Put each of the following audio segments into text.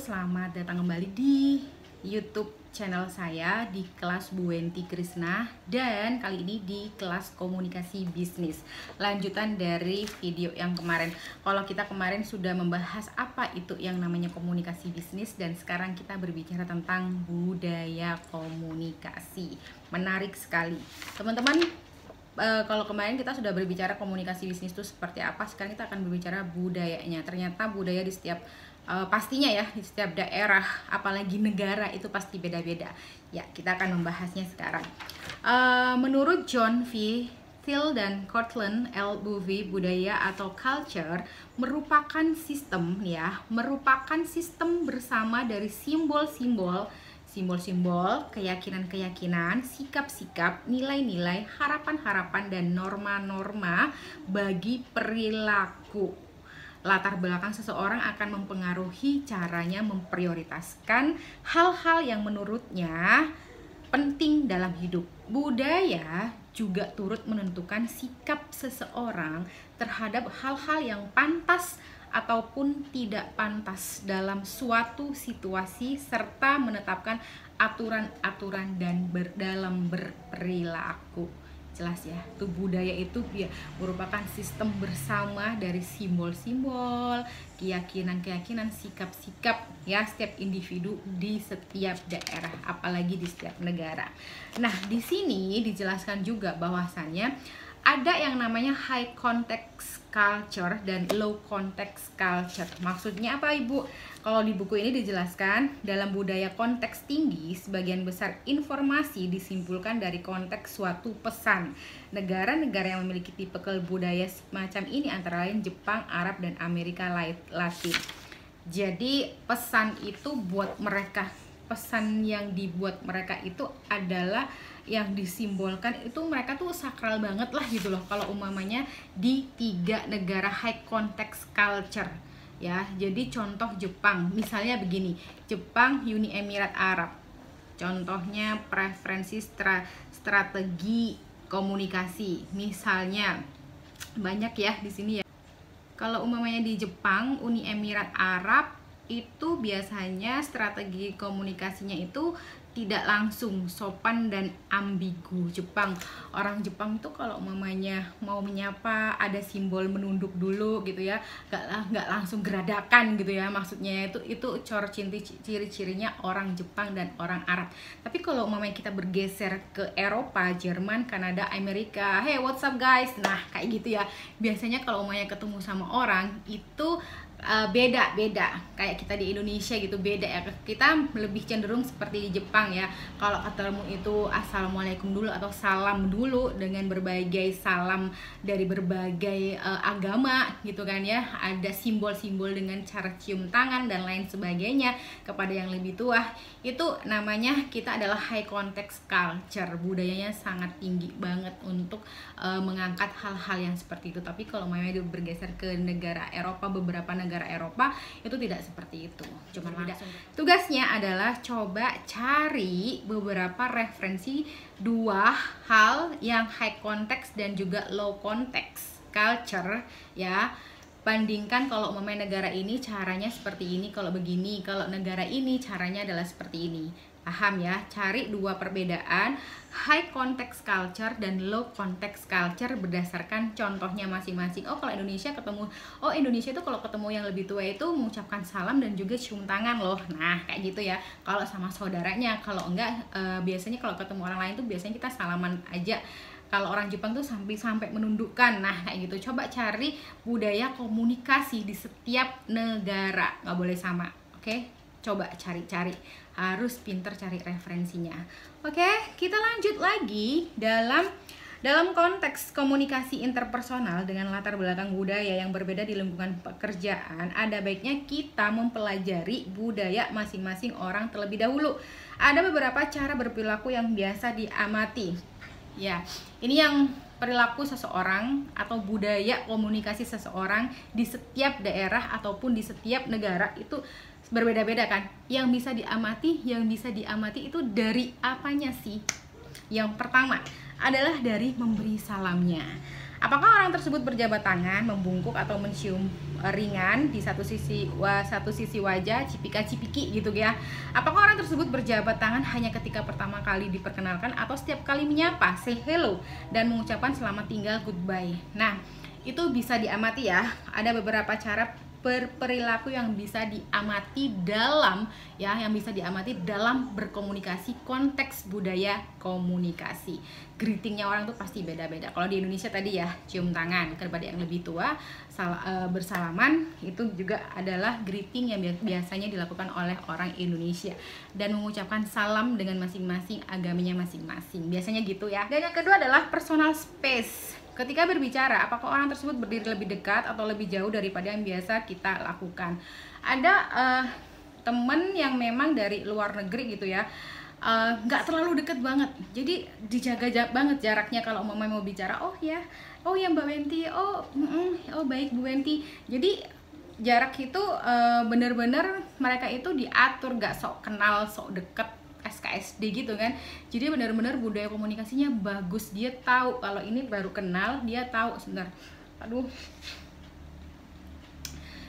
selamat datang kembali di YouTube channel saya di kelas Bu Wenti Krisna, dan kali ini di kelas komunikasi bisnis. Lanjutan dari video yang kemarin. Kalau kita kemarin sudah membahas apa itu yang namanya komunikasi bisnis, dan sekarang kita berbicara tentang budaya komunikasi. Menarik sekali, teman-teman. Kalau kemarin kita sudah berbicara komunikasi bisnis itu seperti apa, sekarang kita akan berbicara budayanya. Ternyata budaya di setiap pastinya ya, di setiap daerah, apalagi negara itu pasti beda-beda. Ya, kita akan membahasnya sekarang. Menurut John V. Thiel dan Cortland L. Bovee, budaya atau culture merupakan sistem bersama dari simbol-simbol, keyakinan-keyakinan, sikap-sikap, nilai-nilai, harapan-harapan, dan norma-norma bagi perilaku. Latar belakang seseorang akan mempengaruhi caranya memprioritaskan hal-hal yang menurutnya penting dalam hidup. Budaya juga turut menentukan sikap seseorang terhadap hal-hal yang pantas ataupun tidak pantas dalam suatu situasi, serta menetapkan aturan-aturan dan dalam berperilaku. Jelas ya, tuh budaya itu ya merupakan sistem bersama dari simbol-simbol, keyakinan-keyakinan, sikap-sikap ya setiap individu di setiap daerah, apalagi di setiap negara. Nah, di sini dijelaskan juga bahwasannya ada yang namanya high context culture dan low context culture. Maksudnya apa, Ibu? Kalau di buku ini dijelaskan, dalam budaya konteks tinggi, sebagian besar informasi disimpulkan dari konteks suatu pesan. Negara-negara yang memiliki tipe budaya semacam ini antara lain Jepang, Arab, dan Amerika Latin. Jadi pesan itu buat mereka, pesan yang dibuat mereka itu adalah yang disimbolkan itu mereka tuh sakral banget lah gitu loh, kalau umpamanya di 3 negara high context culture ya. Jadi contoh Jepang misalnya begini, Jepang Uni Emirat Arab, contohnya preferensi strategi komunikasi misalnya banyak ya di sini ya. Kalau umpamanya di Jepang Uni Emirat Arab itu biasanya strategi komunikasinya itu tidak langsung, sopan dan ambigu. Orang Jepang tuh kalau mamanya mau menyapa ada simbol menunduk dulu gitu ya, nggak langsung geradakan gitu ya. Maksudnya itu ciri-cirinya orang Jepang dan orang Arab. Tapi kalau mamanya kita bergeser ke Eropa, Jerman, Kanada, Amerika, hey what's up guys, nah kayak gitu ya. Biasanya kalau mamanya ketemu sama orang itu beda kayak kita di Indonesia gitu, beda ya. Kita lebih cenderung seperti di Jepang ya, kalau ketemu itu assalamualaikum dulu atau salam dulu dengan berbagai salam dari berbagai agama gitu kan ya. Ada simbol-simbol dengan cara cium tangan dan lain sebagainya kepada yang lebih tua. Itu namanya kita adalah high context culture, budayanya sangat tinggi banget untuk mengangkat hal-hal yang seperti itu. Tapi kalau mau bergeser ke negara Eropa, beberapa negara Eropa itu tidak seperti itu, cuma beda. Tugasnya adalah coba cari beberapa referensi 2 hal yang high context dan juga low context culture ya. Bandingkan, kalau umpamanya negara ini caranya seperti ini, kalau begini, kalau negara ini caranya adalah seperti ini. Paham ya? Cari 2 perbedaan high context culture dan low context culture berdasarkan contohnya masing-masing. Oh, kalau Indonesia itu kalau ketemu yang lebih tua itu mengucapkan salam dan juga cium tangan loh. Nah, kayak gitu ya. Kalau sama saudaranya, kalau enggak biasanya kalau ketemu orang lain tuh biasanya kita salaman aja. Kalau orang Jepang tuh sampai menundukkan. Nah, kayak gitu. Coba cari budaya komunikasi di setiap negara, nggak boleh sama. Oke? Coba cari-cari, harus pinter cari referensinya. Oke, kita lanjut lagi dalam konteks komunikasi interpersonal dengan latar belakang budaya yang berbeda di lingkungan pekerjaan. Ada baiknya kita mempelajari budaya masing-masing orang terlebih dahulu. Ada beberapa cara berperilaku yang biasa diamati. Ya, ini yang perilaku seseorang atau budaya komunikasi seseorang di setiap daerah ataupun di setiap negara itu berbeda-beda kan. Yang bisa diamati itu dari apanya sih? Yang pertama adalah dari memberi salamnya. Apakah orang tersebut berjabat tangan, membungkuk atau mencium ringan di satu sisi wajah, cipika-cipiki gitu ya? Apakah orang tersebut berjabat tangan hanya ketika pertama kali diperkenalkan atau setiap kali menyapa, say hello, dan mengucapkan selamat tinggal, goodbye? Nah, itu bisa diamati ya. Ada beberapa cara perilaku yang bisa diamati dalam berkomunikasi, konteks budaya komunikasi. Greetingnya orang tuh pasti beda-beda. Kalau di Indonesia tadi ya, cium tangan kepada yang lebih tua, bersalaman, itu juga adalah greeting yang biasanya dilakukan oleh orang Indonesia, dan mengucapkan salam dengan masing-masing agamanya masing-masing, biasanya gitu ya. Dan yang kedua adalah personal space. Ketika berbicara, apakah orang tersebut berdiri lebih dekat atau lebih jauh daripada yang biasa kita lakukan? Ada temen yang memang dari luar negeri gitu ya, nggak terlalu deket banget, jadi dijaga banget jaraknya. Kalau mau bicara, oh ya Mbak Wenti, oh baik Bu Wenti. Jadi jarak itu bener-bener mereka itu diatur, nggak sok kenal, sok deket, SKSD gitu kan. Jadi benar-benar budaya komunikasinya bagus. Dia tahu kalau ini baru kenal, dia tahu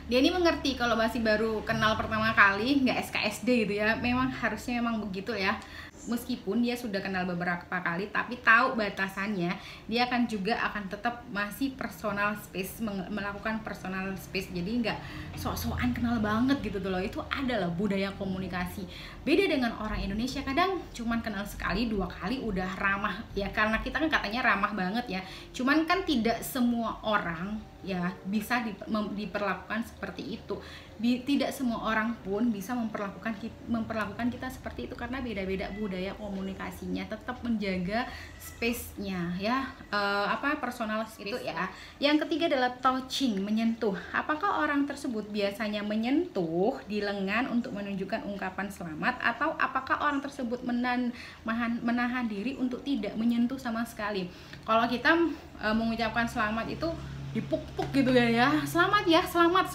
dia ini mengerti kalau masih baru kenal pertama kali, nggak SKSD gitu ya. Harusnya begitu ya. Meskipun dia sudah kenal beberapa kali, tapi tahu batasannya, dia akan tetap masih personal space, melakukan personal space. Jadi nggak sok-sokan kenal banget gitu tuh loh. Itu adalah budaya komunikasi. Beda dengan orang Indonesia, kadang cuman kenal sekali, 2 kali udah ramah ya, karena kita kan katanya ramah banget ya. Cuman kan tidak semua orang ya bisa diperlakukan seperti itu. Tidak semua orang pun bisa memperlakukan kita seperti itu, karena beda-beda budaya komunikasinya. Tetap menjaga space-nya ya, personal space itu ya. Yang ketiga adalah touching, menyentuh. Apakah orang tersebut biasanya menyentuh di lengan untuk menunjukkan ungkapan selamat, atau apakah orang tersebut menahan diri untuk tidak menyentuh sama sekali? Kalau kita mengucapkan selamat itu dipuk-puk gitu ya, selamat ya, selamat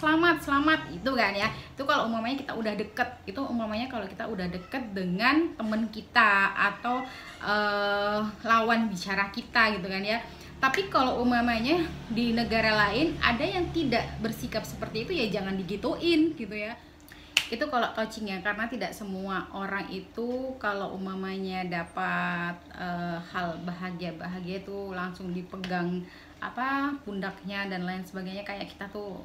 itu kan ya. Itu kalau umpamanya kita udah deket, kalau kita udah deket dengan temen kita atau lawan bicara kita gitu kan ya. Tapi kalau umpamanya di negara lain ada yang tidak bersikap seperti itu, ya jangan digituin gitu ya. Itu kalau touchingnya, karena tidak semua orang itu kalau umpamanya dapat hal bahagia itu langsung dipegang pundaknya dan lain sebagainya, kayak kita tuh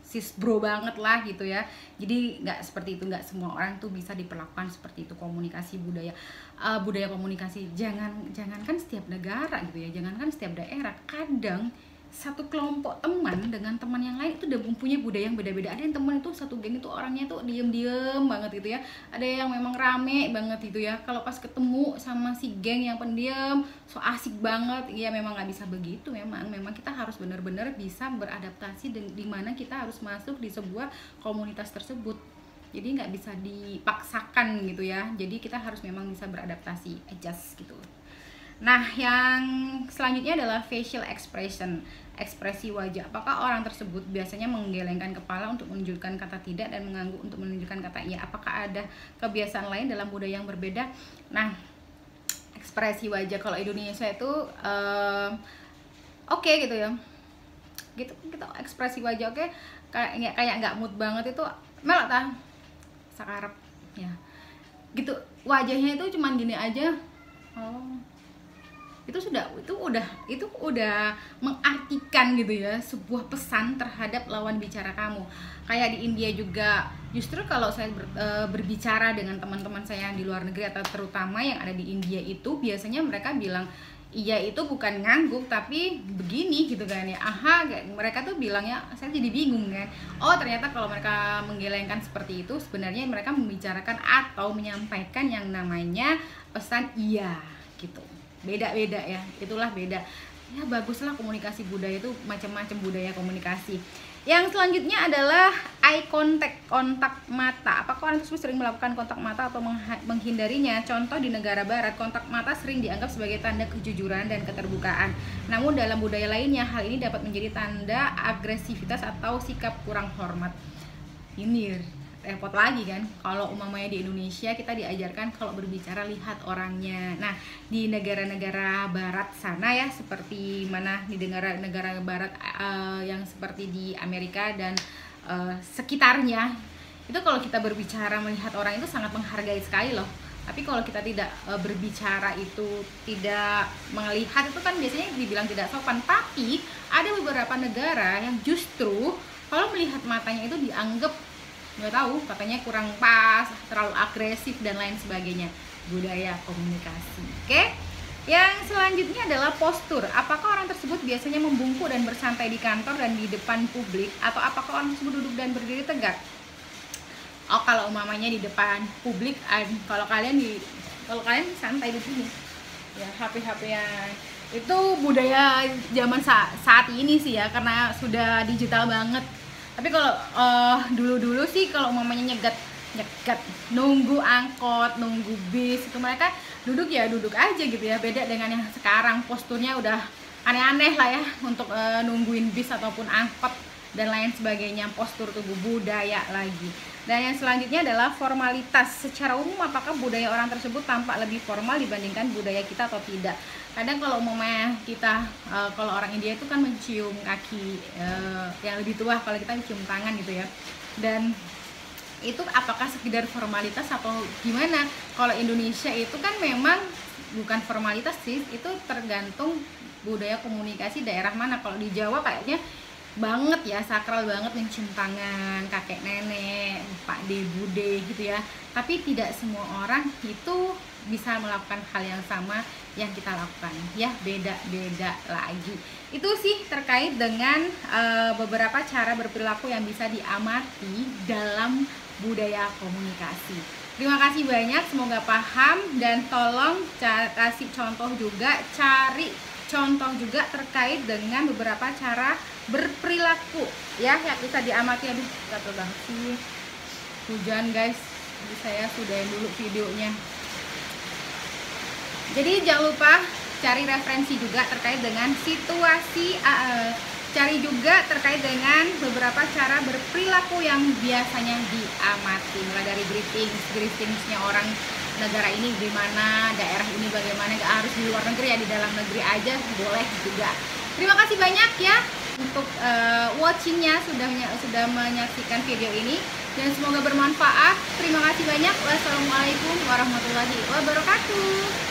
sis bro banget lah gitu ya. Jadi nggak seperti itu, nggak semua orang tuh bisa diperlakukan seperti itu. Komunikasi budaya komunikasi, jangankan setiap negara gitu ya, jangankan setiap daerah, kadang satu kelompok teman dengan teman yang lain itu udah mempunyai budaya yang beda-beda. Ada yang teman itu satu geng itu orangnya tuh diem-diem banget gitu ya, ada yang memang rame banget gitu ya. Kalau pas ketemu sama si geng yang pendiam, so asik banget ya, memang nggak bisa begitu. Memang kita harus benar-benar bisa beradaptasi di mana kita harus masuk di sebuah komunitas tersebut. Jadi nggak bisa dipaksakan gitu ya, jadi kita harus memang bisa beradaptasi, adjust gitu. Nah, yang selanjutnya adalah facial expression, ekspresi wajah. Apakah orang tersebut biasanya menggelengkan kepala untuk menunjukkan kata tidak dan mengangguk untuk menunjukkan kata iya? Apakah ada kebiasaan lain dalam budaya yang berbeda? Nah, ekspresi wajah kalau Indonesia itu oke gitu ya. Gitu ekspresi wajah oke. Kayak nggak mood banget itu melak tah sakarep ya. Gitu, wajahnya itu cuman gini aja. Itu udah mengartikan gitu ya sebuah pesan terhadap lawan bicara kamu. Kayak di India juga, justru kalau saya berbicara dengan teman-teman saya yang di luar negeri atau terutama yang ada di India, itu biasanya mereka bilang iya itu bukan ngangguk tapi begini gitu kan ya. Mereka tuh bilangnya, saya jadi bingung kan. Oh, ternyata kalau mereka menggelengkan seperti itu sebenarnya mereka membicarakan atau menyampaikan yang namanya pesan iya gitu. Beda-beda ya, itulah beda ya. Baguslah komunikasi budaya itu, macam-macam budaya komunikasi. Yang selanjutnya adalah eye contact, kontak mata. Apakah orang tersebut sering melakukan kontak mata atau menghindarinya? Contoh, di negara barat kontak mata sering dianggap sebagai tanda kejujuran dan keterbukaan. Namun dalam budaya lainnya hal ini dapat menjadi tanda agresivitas atau sikap kurang hormat. Ini repot lagi kan. Kalau umpamanya di Indonesia kita diajarkan kalau berbicara lihat orangnya. Nah, di negara-negara barat sana ya, seperti mana di negara-negara barat yang seperti di Amerika dan sekitarnya, itu kalau kita berbicara melihat orang itu sangat menghargai sekali loh. Tapi kalau kita tidak berbicara itu tidak melihat, itu kan biasanya dibilang tidak sopan. Tapi ada beberapa negara yang justru kalau melihat matanya itu dianggap, nggak tahu, katanya kurang pas, terlalu agresif dan lain sebagainya. Budaya komunikasi. Oke. Yang selanjutnya adalah postur. Apakah orang tersebut biasanya membungkuk dan bersantai di kantor dan di depan publik, atau apakah orang tersebut duduk dan berdiri tegak? Oh, kalau umpamanya di depan publik, kalau kalian santai di sini ya, HP-HPan. Itu budaya zaman saat ini sih ya, karena sudah digital banget. Tapi kalau dulu-dulu sih, kalau umpamanya nyegat nunggu angkot, nunggu bis, itu mereka duduk aja gitu ya. Beda dengan yang sekarang, posturnya udah aneh-aneh lah ya untuk nungguin bis ataupun angkot dan lain sebagainya. Postur tubuh, budaya lagi. Dan yang selanjutnya adalah formalitas. Secara umum, apakah budaya orang tersebut tampak lebih formal dibandingkan budaya kita atau tidak? Kadang kalau umpamanya kita, kalau orang India itu kan mencium kaki yang lebih tua, kalau kita mencium tangan gitu ya. Dan itu apakah sekedar formalitas atau gimana? Kalau Indonesia itu kan memang bukan formalitas sih, itu tergantung budaya komunikasi daerah mana. Kalau di Jawa kayaknya banget ya, sakral banget mencium tangan kakek nenek, pak de bude gitu ya. Tapi tidak semua orang itu bisa melakukan hal yang sama yang kita lakukan ya, beda-beda lagi. Itu sih terkait dengan beberapa cara berperilaku yang bisa diamati dalam budaya komunikasi. Terima kasih banyak, semoga paham, dan tolong kasih contoh juga, cari contoh juga terkait dengan beberapa cara berperilaku ya yang bisa diamati. Aduh, gatel banget sih, hujan guys. Jadi saya sudahin dulu videonya. Jadi jangan lupa cari referensi juga terkait dengan situasi, cari juga terkait dengan beberapa cara berperilaku yang biasanya diamati, mulai dari greetingsnya orang negara ini gimana, daerah ini bagaimana. Gak harus di luar negeri ya, di dalam negeri aja boleh juga. Terima kasih banyak ya untuk watchingnya, sudah menyaksikan video ini, dan semoga bermanfaat. Terima kasih banyak. Wassalamualaikum warahmatullahi wabarakatuh.